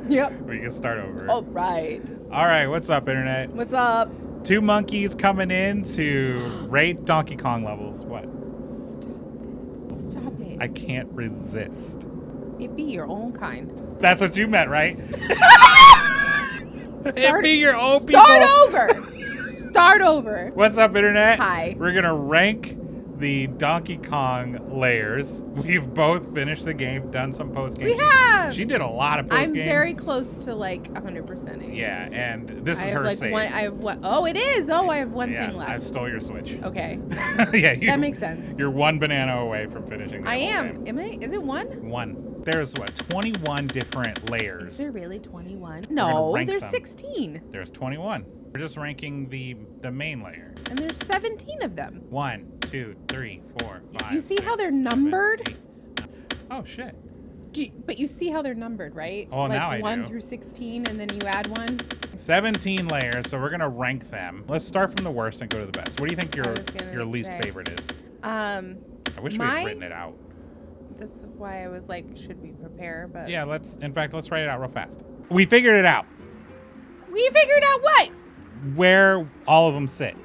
Yep. We can start over. All right. All right, what's up, Internet? What's up? Two monkeys coming in to rate Donkey Kong levels. What? Stop it. I can't resist. It be your own kind. That's what you meant, right? It Start, be your own people. start over. Start over. What's up, Internet? Hi. We're going to rank the Donkey Kong layers. We've both finished the game, done some post-game. We have. She did a lot of post-game. I'm very close to like 100%ing. Yeah, and this is I have her like save. one. I have one. Oh, it is. Oh, I have one Yeah, thing left. I stole your Switch. Okay. Yeah, That makes sense. You're one banana away from finishing the I whole am. game. Am I? Is it one? One. There's, 21 different layers. Is there really 21? gonna No, rank there's them. 16. There's 21. We're just ranking the main layer. And there's 17 of them. 1, 2, 3, 4, 5. You see how 6, they're 7, numbered? 8, 9. Oh, shit. But you see how they're numbered, right? Oh, like now I 1 do. through 16, and then you add 1. 17 layers, so we're going to rank them. Let's start from the worst and go to the best. What do you think I was gonna your least say, favorite is? I wish we my- had written it out. That's why I was like, should we prepare? But Yeah, let's write it out real fast. We figured it out. we figured out what? Where all of them sit.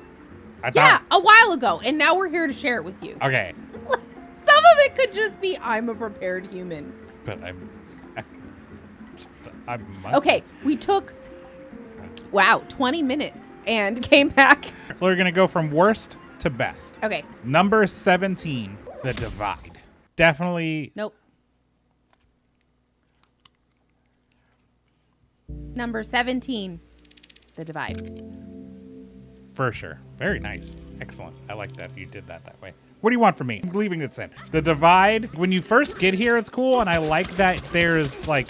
I Yeah, thought, a while ago, and now we're here to share it with you. okay, Some of it could just be, I'm a prepared human. but I'm Okay, we took, 20 minutes and came back. We're gonna go from worst to best. Okay, Number 17, the divide. Definitely. nope. Number 17, the divide. For sure. Very nice. Excellent. I like that you did that way. What do you want from me? I'm leaving this in. The divide, when you first get here, it's cool. And I like that there's like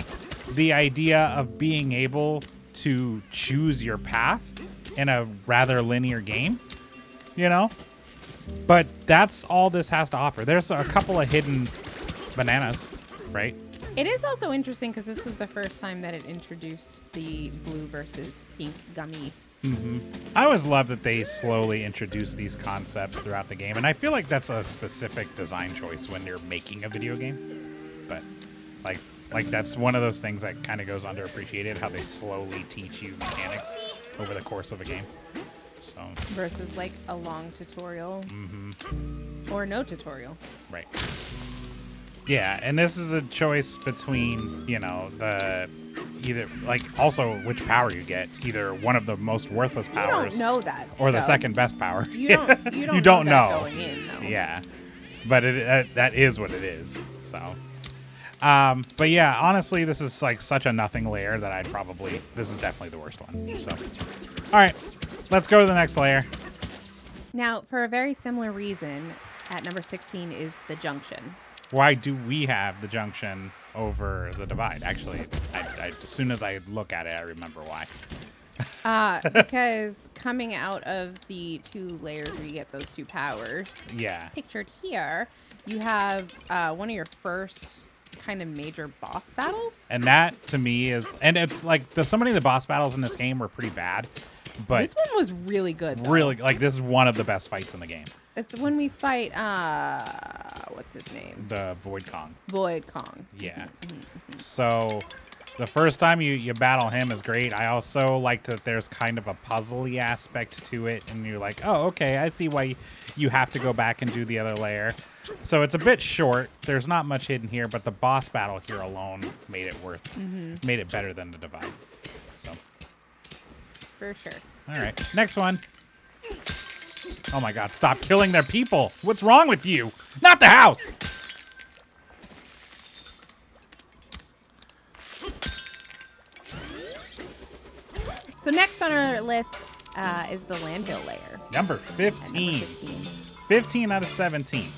the idea of being able to choose your path in a rather linear game, you know? But that's all this has to offer. There's a couple of hidden bananas, right? It is also interesting because this was the first time that it introduced the blue versus pink gummy. I always love that they slowly introduce these concepts throughout the game, and I feel like that's a specific design choice when you're making a video game. But like that's one of those things that kind of goes underappreciated, how they slowly teach you mechanics over the course of a game. So Versus like a long tutorial or no tutorial. right. Yeah, and this is a choice between, the either like also which power you get, either one of the most worthless You powers don't know that. or the though. second best power. You don't. You don't, You don't know. know. That going in, though. Yeah, but that is what it is. So, but yeah, honestly, this is like such a nothing layer that this is definitely the worst one. So, all right, let's go to the next layer. Now, for a very similar reason, at number 16 is the junction. Why do we have the junction over the divide? Actually, as soon as I look at it, I remember why. Because coming out of the 2 layers where you get those 2 powers, Yeah. pictured here, you have one of your first kind of major boss battles. And that to me and it's like so many of the boss battles in this game were pretty bad, but This one was really good, though. really like this is one of the best fights in the game. It's when we fight, what's his name? The Void Kong. Void Kong. Yeah. So the first time you battle him is great. I also like that there's kind of a puzzly aspect to it, and you're like, oh, okay, I see why you have to go back and do the other layer. So it's a bit short. There's not much hidden here, but the boss battle here alone made it better than the divide. So, For sure. all right, next one. Oh my God! Stop killing their people. What's wrong with you? Not the house. So next on our list is the landfill layer. Number At 15. number 15. 15 out of 17.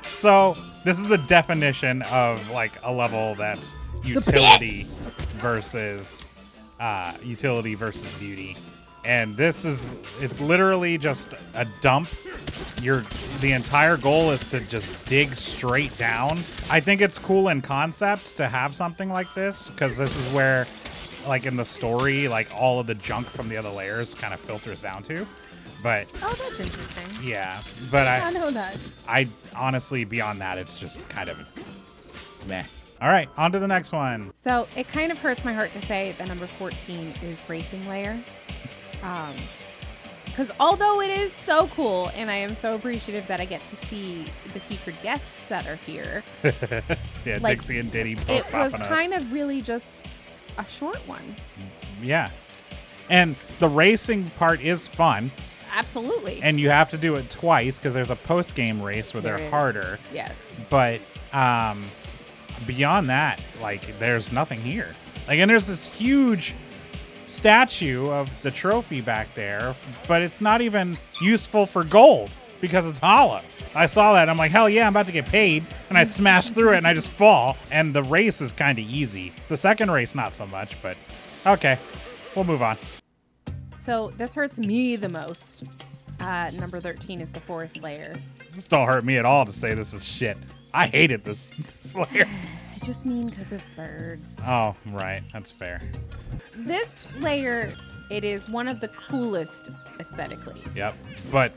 So this is the definition of like a level that's utility versus beauty. And it's literally just a dump. The entire goal is to just dig straight down. I think it's cool in concept to have something like this, because this is where, like in the story, like all of the junk from the other layers kind of filters down to. But Oh, that's interesting. yeah, but I know that. I honestly, beyond that, it's just kind of meh. All right, on to the next one. So it kind of hurts my heart to say that number 14 is Racing Layer. Because although it is so cool, and I am so appreciative that I get to see the featured guests that are here. Yeah, like, Dixie and Diddy both it was popping up. kind of really just a short one. Yeah. And the racing part is fun. Absolutely. And you have to do it twice because there's a post-game race where There they're is. harder. Yes. But beyond that, like, there's nothing here. Like, and there's this huge statue of the trophy back there, but it's not even useful for gold because it's hollow. I saw that. I'm like, hell yeah, I'm about to get paid. And I smash through it and I just fall. And the race is kind of easy. The second race, not so much, but okay. We'll move on. So this hurts me the most. Number 13 is the Forest Layer. This don't hurt me at all to say this is shit. I hated this layer. I just mean because of birds. Oh, right. That's fair. This layer, it is one of the coolest aesthetically. Yep. But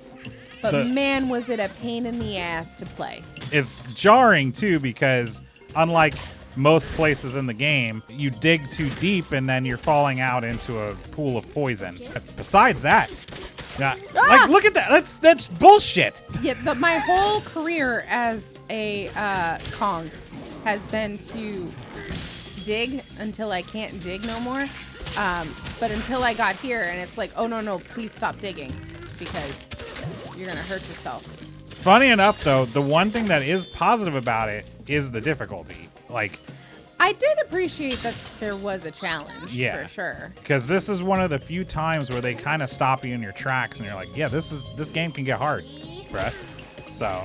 Man, was it a pain in the ass to play. it's jarring, too, because unlike most places in the game, you dig too deep and then you're falling out into a pool of poison. Besides that, yeah, like, look at that. That's bullshit. Yeah, my whole career as a Kong has been to dig until I can't dig no more. But until I got here, and it's like, oh, no, please stop digging because you're going to hurt yourself. Funny enough, though, the one thing that is positive about it is the difficulty. Like, I did appreciate that there was a challenge, Yeah. for sure. because this is one of the few times where they kind of stop you in your tracks and you're like, yeah, this game can get hard, bruh. So,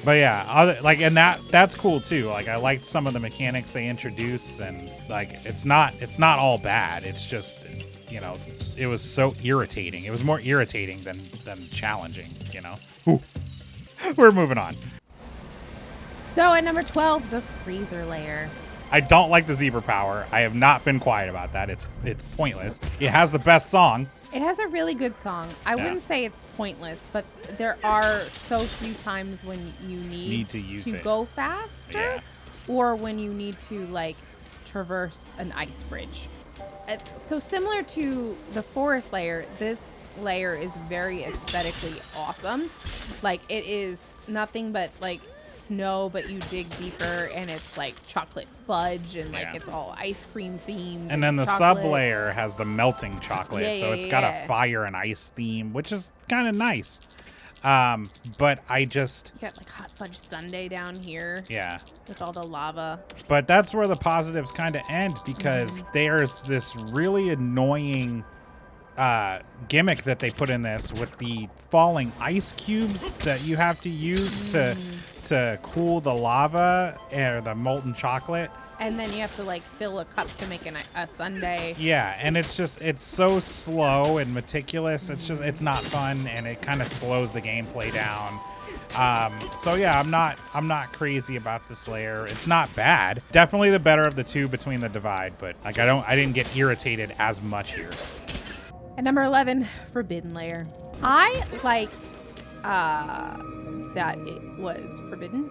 but yeah, and that's cool too. Like, I liked some of the mechanics they introduced, and like, it's not all bad. It's just, it was so irritating. It was more irritating than challenging, Ooh. We're moving on. So at number 12, the Freezer Layer. I don't like the zebra power. I have not been quiet about that. It's pointless. It has the best song. It has a really good song. I wouldn't say it's pointless, but there are so few times when you need to use it. go faster, Yeah. or when you need to like traverse an ice bridge. So similar to the Forest Layer, this layer is very aesthetically awesome. Like, it is nothing but like snow, but you dig deeper and it's like chocolate fudge and like it's all ice cream themed. And then the chocolate. sub layer has the melting chocolate, Yeah, so yeah, it's got yeah. a fire and ice theme, which is kind of nice. But I just, You got like hot fudge sundae down here yeah. with all the lava. But that's where the positives kind of end, because there's this really annoying gimmick that they put in this with the falling ice cubes that you have to use to cool the lava or the molten chocolate. And then you have to like fill a cup to make a sundae. Yeah, and it's so slow and meticulous. It's not fun, and it kind of slows the gameplay down. So yeah, I'm not crazy about this layer. It's not bad. Definitely the better of the two between the divide, but like I didn't get irritated as much here. At number 11, Forbidden Layer. I liked that it was forbidden.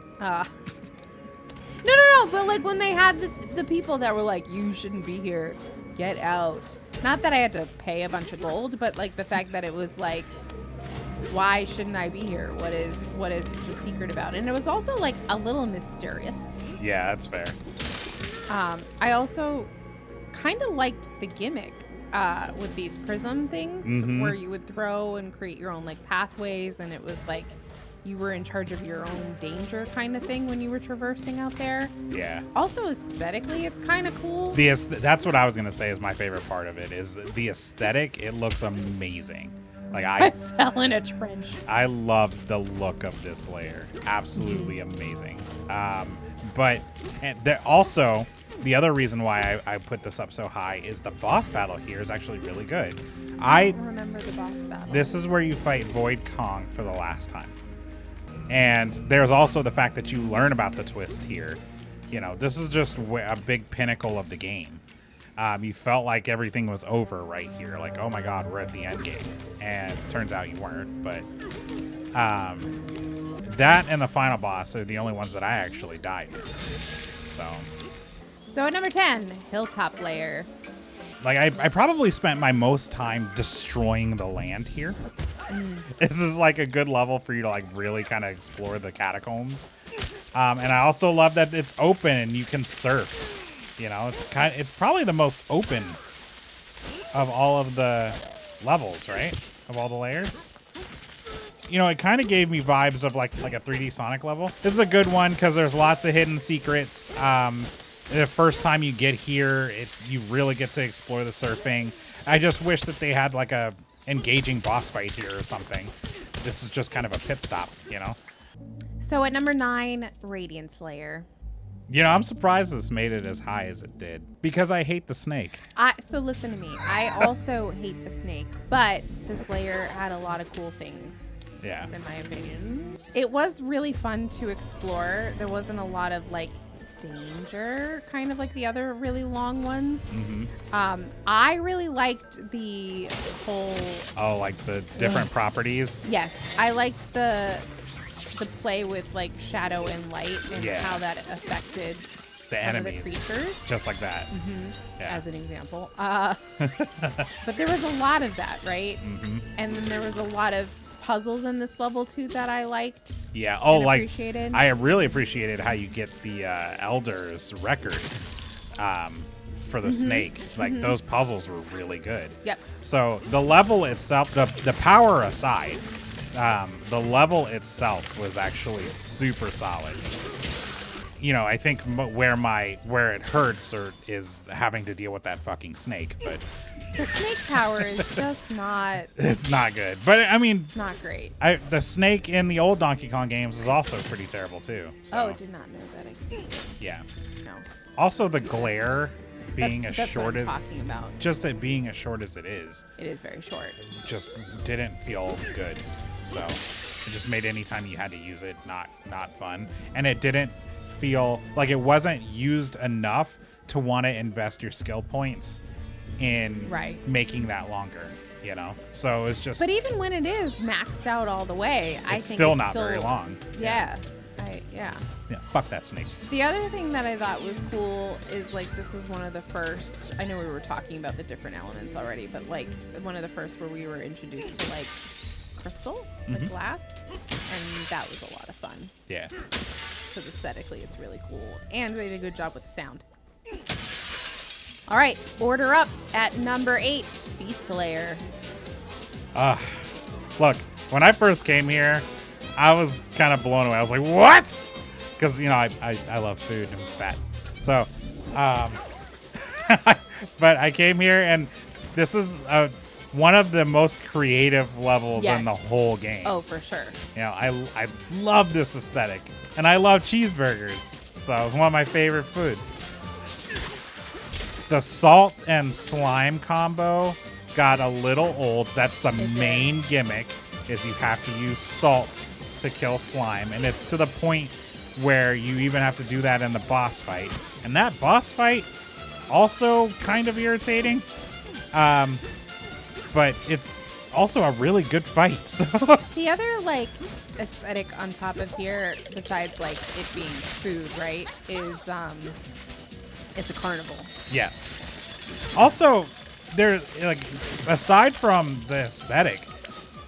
No, but like when they had the people that were like, you shouldn't be here, get out. Not that I had to pay a bunch of gold, but like the fact that it was like, why shouldn't I be here? What is the secret about it? And it was also like a little mysterious. Yeah, that's fair. I also kind of liked the gimmick with these prism things where you would throw and create your own like pathways, and it was like you were in charge of your own danger kind of thing when you were traversing out there. Yeah. Also aesthetically, it's kind of cool. That's what I was gonna say is my favorite part of it is the aesthetic. It looks amazing. Like I fell in a trench. I love the look of this layer. Absolutely amazing. But also, the other reason why I put this up so high is the boss battle here is actually really good. I don't remember the boss battle. This is where you fight Void Kong for the last time. And there's also the fact that you learn about the twist here. This is just a big pinnacle of the game. You felt like everything was over right here. Like, oh my God, we're at the end game. And turns out you weren't. But that and the final boss are the only ones that I actually died with. So at number 10, Hilltop Layer. Like, I probably spent my most time destroying the land here. This is like a good level for you to like really kind of explore the catacombs. And I also love that it's open and you can surf. You know, it's probably the most open of all of the levels, right? Of all the layers. You know, it kind of gave me vibes of like a 3D Sonic level. This is a good one because there's lots of hidden secrets. The first time you get here, you really get to explore the surfing. I just wish that they had like a engaging boss fight here or something. This is just kind of a pit stop, you know? So at number 9, Radiance Layer. You know, I'm surprised this made it as high as it did because I hate the snake. So listen to me. I also hate the snake, but this layer had a lot of cool things. Yeah. In my opinion. It was really fun to explore. There wasn't a lot of like danger, kind of like the other really long ones. I really liked the whole... Oh, like the different properties? Yes. I liked the play with like shadow and light and how that affected the some enemies. of the creatures. Just like that. As an example. But there was a lot of that, right? And then there was a lot of puzzles in this level too that I liked. Yeah. Oh, like appreciated. I really appreciated how you get the Elder's record for the snake. Like those puzzles were really good. Yep. So the level itself, the power aside, the level itself was actually super solid. You know, I think where it hurts is having to deal with that fucking snake, but the snake power is just not... It's not good. But, I mean... It's not great. The snake in the old Donkey Kong games is also pretty terrible, too. So. Oh, did not know that existed. Yeah. No. Also, the glare being that's short what as... I'm talking about. Just it being as short as it is. It is very short. Just didn't feel good. So, it just made any time you had to use it not fun. And it didn't feel... Like, it wasn't used enough to want to invest your skill points in making that longer, you know? So it's just... But even when it is maxed out all the way, I think still not very long. Yeah. Yeah, fuck that snake. The other thing that I thought was cool is like this is one of the first, I know we were talking about the different elements already, but like one of the first where we were introduced to like crystal, like glass, and that was a lot of fun. Yeah. Because aesthetically it's really cool. And they did a good job with the sound. All right, order up at number 8, Beast Layer. Look, when I first came here, I was kind of blown away. I was like, what? Because, you know, I love food and fat. So, but I came here and this is one of the most creative levels in the whole game. Oh, for sure. You know, I love this aesthetic and I love cheeseburgers. So it's one of my favorite foods. The salt and slime combo got a little old. That's the main gimmick, is you have to use salt to kill slime. And it's to the point where you even have to do that in the boss fight. And that boss fight, also kind of irritating. But it's also a really good fight. So the other, like, aesthetic on top of here, besides, like, it being food, right, is, it's a carnival. Yes. Also, there, like, aside from the aesthetic,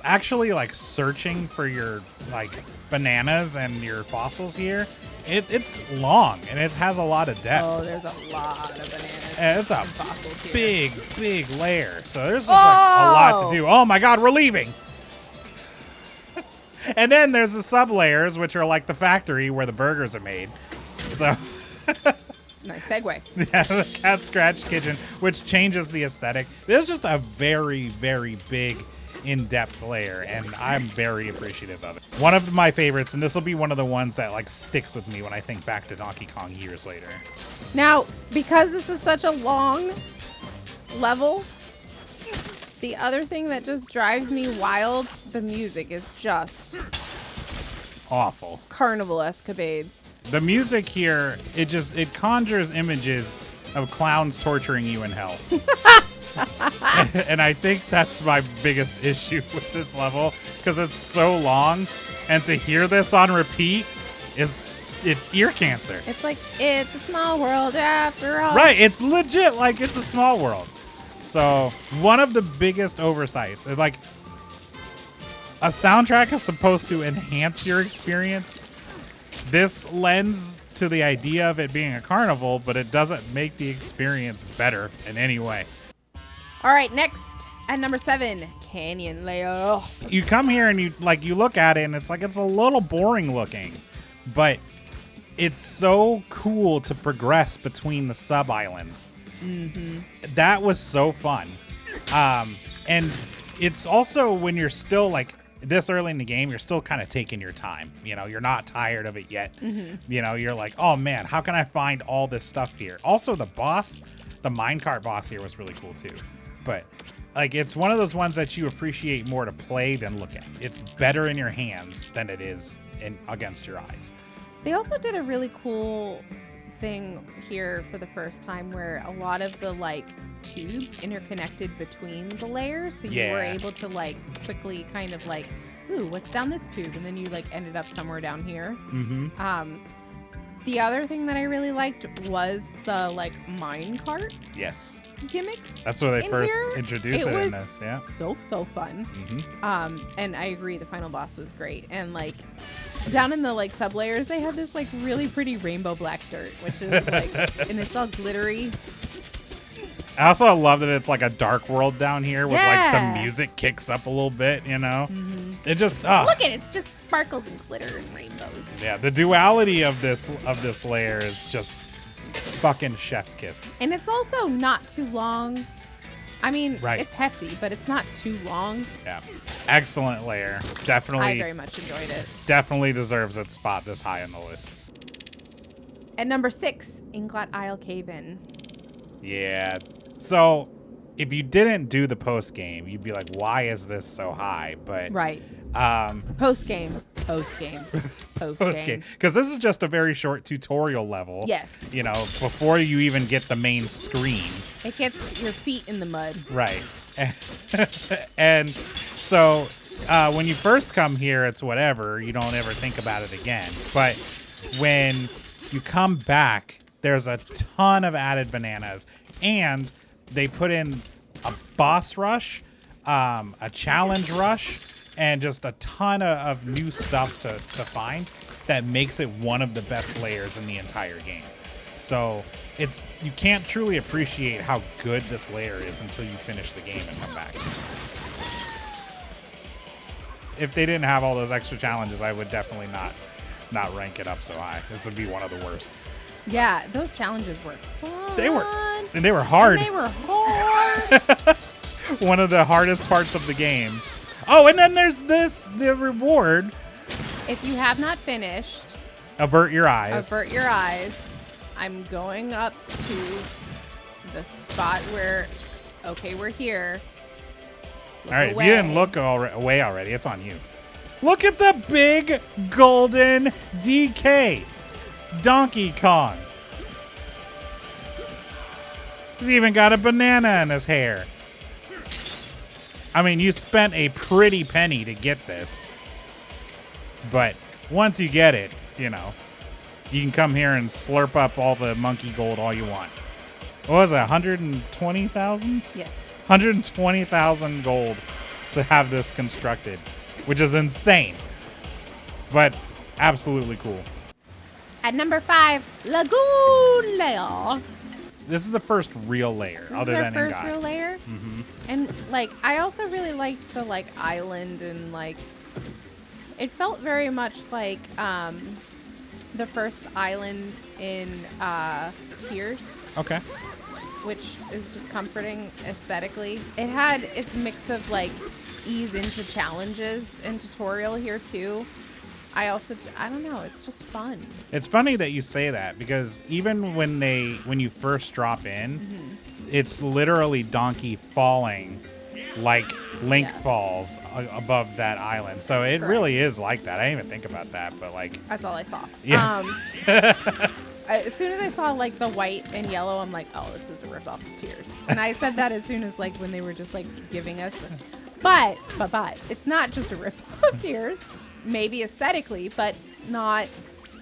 actually, like, searching for your, like, bananas and your fossils here, it's long and it has a lot of depth. Oh, there's a lot of bananas. And it's a fossils here. big layer. So there's just, like, a lot to do. Oh my God, we're leaving. And then there's the sub layers, which are like the factory where the burgers are made. So. Nice segue. Yeah, the Cat Scratch Kitchen, which changes the aesthetic. This is just a very, very big, in-depth layer, and I'm very appreciative of it. One of my favorites, and this will be one of the ones that like sticks with me when I think back to Donkey Kong years later. Now, because this is such a long level, the other thing that just drives me wild, the music is just awful. Carnival escapades. The music here, it conjures images of clowns torturing you in hell. And I think that's my biggest issue with this level, because it's so long, and to hear this on repeat is it's ear cancer. It's like, it's a small world after all. Right, it's legit like it's a small world. So one of the biggest oversights, like a soundtrack is supposed to enhance your experience. This lends to the idea of it being a carnival, but it doesn't make the experience better in any way. All right, next at number 7, Canyon Layer. You come here and you look at it and it's like it's a little boring looking, but it's so cool to progress between the sub islands. Mm-hmm. That was so fun. And it's also when you're still like this early in the game, you're still kind of taking your time. You know, you're not tired of it yet. Mm-hmm. You know, you're like, oh man, how can I find all this stuff here? Also, the minecart boss here was really cool too. But like, it's one of those ones that you appreciate more to play than look at. It's better in your hands than it is against your eyes. They also did a really cool thing here for the first time where a lot of the like tubes interconnected between the layers, so you were able to like quickly kind of like, ooh, what's down this tube, and then you like ended up somewhere down here. Mm-hmm. The other thing that I really liked was the like minecart gimmicks. That's where they first introduced it in this. Yeah, so fun. Mm-hmm. And I agree, the final boss was great. And like down in the like sub layers, they have this like really pretty rainbow black dirt, which is like, and it's all glittery. I also love that it's like a dark world down here with like the music kicks up a little bit. You know, it just look at it, it's just sparkles and glitter and rainbows. Yeah, the duality of this layer is just fucking chef's kiss. And it's also not too long. I mean, right. It's hefty, but it's not too long. Yeah, excellent layer. Definitely, I very much enjoyed it. Definitely deserves its spot this high on the list. At number 6, Inglot Isle Cave-In. Yeah. So, if you didn't do the post game, you'd be like, "Why is this so high?" But right. Post game. Because this is just a very short tutorial level. Yes. You know, before you even get the main screen. It gets your feet in the mud. Right. And so when you first come here, it's whatever. You don't ever think about it again. But when you come back, there's a ton of added bananas. And they put in a boss rush, a challenge rush, and just a ton of new stuff to find that makes it one of the best layers in the entire game. So you can't truly appreciate how good this layer is until you finish the game and come back. If they didn't have all those extra challenges, I would definitely not rank it up so high. This would be one of the worst. Yeah, those challenges were fun. They were hard. One of the hardest parts of the game. Oh, and then there's the reward. If you have not finished, avert your eyes. I'm going up to the spot where, okay, we're here. All right, if you didn't look away already, it's on you. Look at the big golden DK. Donkey Kong. He's even got a banana in his hair. I mean, you spent a pretty penny to get this. But once you get it, you know, you can come here and slurp up all the monkey gold all you want. What was it, 120,000? Yes. 120,000 gold to have this constructed, which is insane, but absolutely cool. At number 5, Lagoon Layer. This is the first real layer, other than This is our first Ingai. real layer. Mm-hmm. And, like, I also really liked the, like, island and, like, it felt very much like the first island in Tears. Okay. Which is just comforting aesthetically. It had its mix of, like, ease into challenges and tutorial here, too. I don't know, it's just fun. It's funny that you say that, because even when you first drop in, it's literally Donkey falling like Link falls above that island. So it really is like that. I didn't even think about that, but like... That's all I saw. Yeah. As soon as I saw like the white and yellow, I'm like, oh, this is a ripoff of Tears. And I said that as soon as like when they were just like giving us... But, it's not just a ripoff of Tears. Maybe aesthetically, but not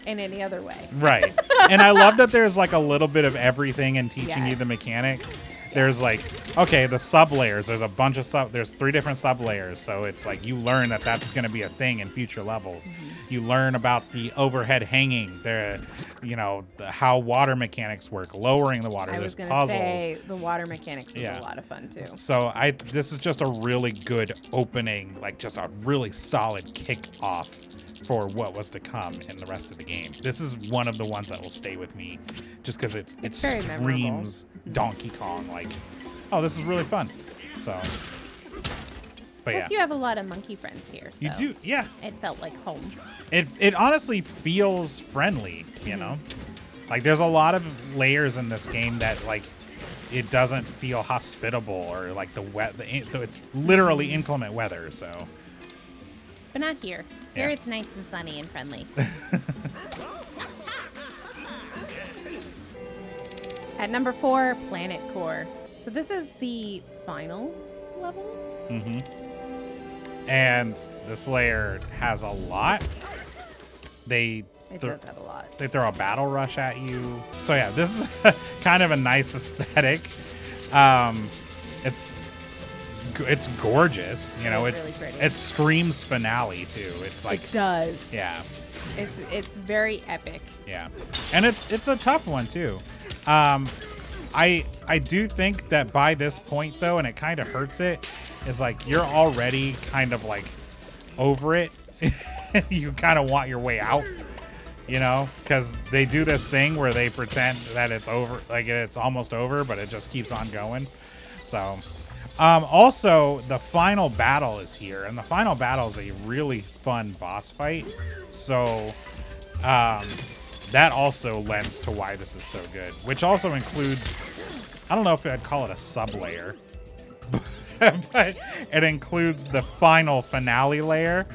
in any other way. Right. And I love that there's like a little bit of everything in teaching you the Yes. mechanics. There's like, okay, the sub layers. There's a bunch of there's 3 different sub layers. So it's like you learn that that's going to be a thing in future levels. You learn about the overhead hanging, how water mechanics work, lowering the water. I There's was going puzzles. to say the water mechanics was Yeah. a lot of fun too. So this is just a really good opening, like just a really solid kick off for what was to come in the rest of the game. This is one of the ones that will stay with me just because it very memorable. screams Donkey Kong. Like, oh, this is really fun. So, but yeah. Plus, you have a lot of monkey friends here. So You do, yeah. It felt like home. It honestly feels friendly, you know? Like, there's a lot of layers in this game that, like, it doesn't feel hospitable or like it's literally inclement weather, so. But not here. Yeah. Here it's nice and sunny and friendly. At number 4, Planet Core. So this is the final level? And this layer has a lot. It does have a lot. They throw a battle rush at you. So yeah, this is kind of a nice aesthetic. It's gorgeous. You know, It's really pretty. It screams finale too. It's like, It does. yeah, It's very epic. yeah, and it's a tough one too. I do think that by this point though, and it kind of hurts it, is like you're already kind of like over it. You kind of want your way out, you know, because they do this thing where they pretend that it's over, like it's almost over, but it just keeps on going. So, also the final battle is here, and the final battle is a really fun boss fight. So, that also lends to why this is so good, which also includes, I don't know if I'd call it a sub-layer, but it includes the final finale layer,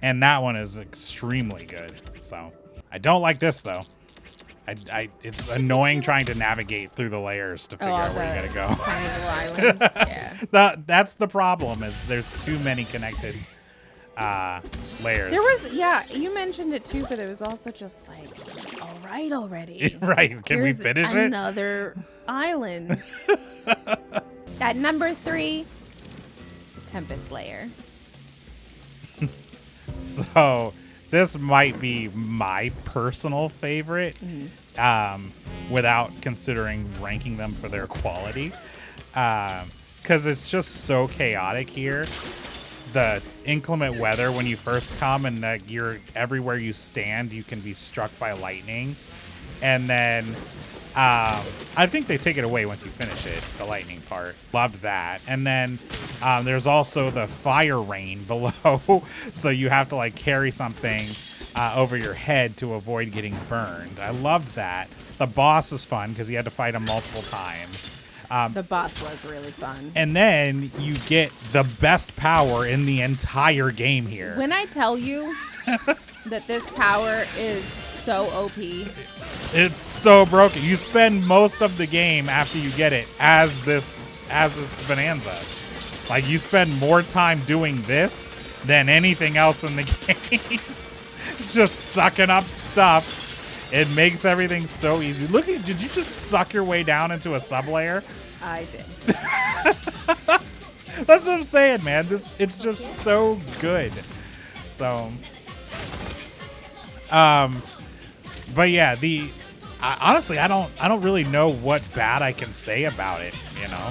and that one is extremely good. So I don't like this though. It's annoying trying to navigate through the layers to figure out where you gotta go. Tiny little islands. Yeah. That's the problem, is there's too many connected layers. There was, you mentioned it too, but it was also just like, all right already. Right, can Here's we finish it? another island. At number 3, Tempest Layer. So this might be my personal favorite, without considering ranking them for their quality, because it's just so chaotic here. The inclement weather when you first come, and you're everywhere you stand, you can be struck by lightning, and then I think they take it away once you finish it, the lightning part. Loved that. And then there's also the fire rain below, so you have to like carry something over your head to avoid getting burned. I loved that. The boss is fun because you had to fight him multiple times. The boss was really fun. And then you get the best power in the entire game here. When I tell you that this power is so OP, It's so broken. You spend most of the game after you get it as this Bonanza. Like, you spend more time doing this than anything else in the game. It's just sucking up stuff. It makes everything so easy. Look at, did you just suck your way down into a sub-layer? I did. That's what I'm saying, man. It's just so good. So, but yeah, honestly, I don't really know what bad I can say about it. You know,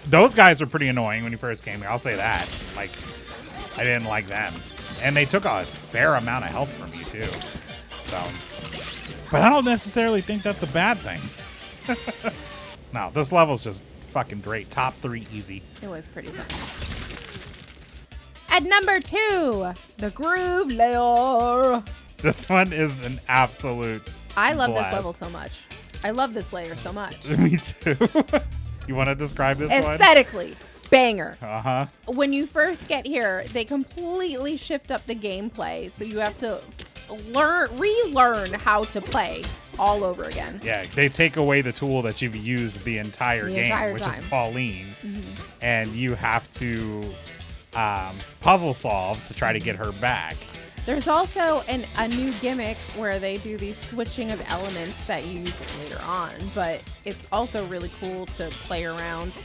those guys were pretty annoying when you first came here. I'll say that. Like, I didn't like them, and they took a fair amount of health from you too. So, but I don't necessarily think that's a bad thing. No, this level's just fucking great. Top 3 easy. It was pretty fun. At number 2, the Groove Layer. This one is an absolute I love blast. this level so much. I love this layer so much. Me too. You want to describe this one? Aesthetically, banger. Uh-huh. When you first get here, they completely shift up the gameplay, so you have to relearn how to play all over again. Yeah, they take away the tool that you've used the entire game, which time. is Pauline, and you have to puzzle solve to try to get her back. There's also a new gimmick where they do these switching of elements that you use later on, but it's also really cool to play around.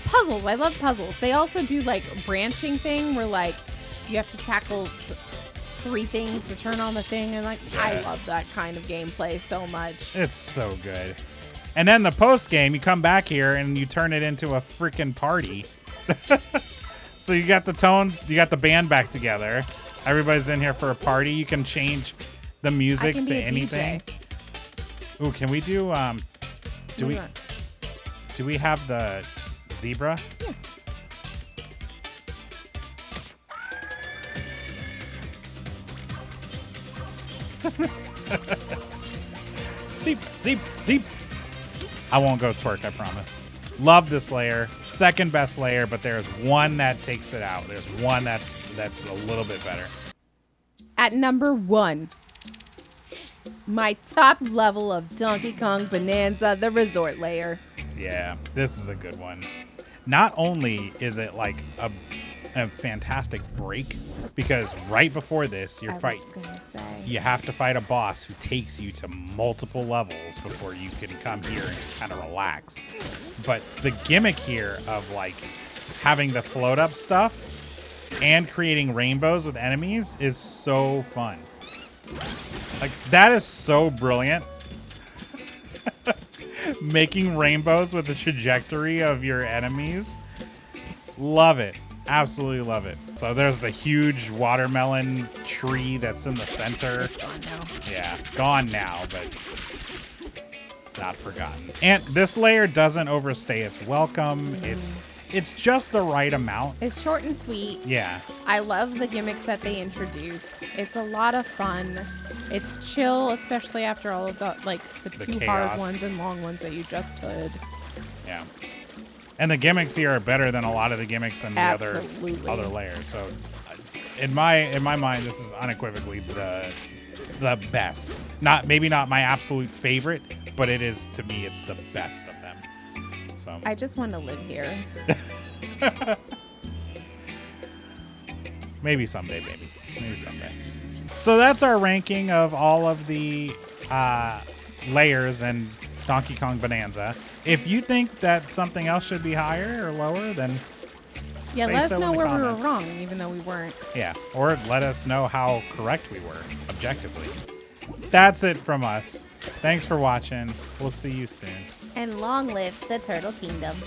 Puzzles, I love puzzles. They also do like branching thing where like you have to tackle 3 things to turn on the thing, and like I love that kind of gameplay so much. It's so good. And then the post game, you come back here and you turn it into a freaking party. So you got the tones, you got the band back together. Everybody's in here for a party. You can change the music to anything. Ooh, can we do do we have the zebra? Yeah. Zeep. I won't go twerk, I promise. Love this layer. Second best layer, but there's one that takes it out. There's one that's a little bit better. At number 1, my top level of Donkey Kong Bananza, the resort layer. Yeah, this is a good one. Not only is it like a fantastic break, because right before this, you have to fight a boss who takes you to multiple levels before you can come here and just kind of relax. But the gimmick here of like having the float up stuff and creating rainbows with enemies is so fun. Like that is so brilliant. Making rainbows with the trajectory of your enemies. Love it. Absolutely love it. So there's the huge watermelon tree that's in the center. It's gone now. Yeah, gone now, but not forgotten. And this layer doesn't overstay its welcome. It's just the right amount. It's short and sweet. Yeah. I love the gimmicks that they introduce. It's a lot of fun. It's chill, especially after all of the two chaos. hard ones and long ones that you just did. Yeah. And the gimmicks here are better than a lot of the gimmicks in the other layers. So, in my mind, this is unequivocally the best. Maybe not my absolute favorite, but it is, to me, it's the best of them. So I just want to live here. Maybe someday, baby. Maybe someday. So that's our ranking of all of the layers in Donkey Kong Bananza. If you think that something else should be higher or lower, then let us know where we were comments. wrong, even though we weren't. Yeah, or let us know how correct we were, objectively. That's it from us. Thanks for watching. We'll see you soon. And long live the Turtle Kingdom.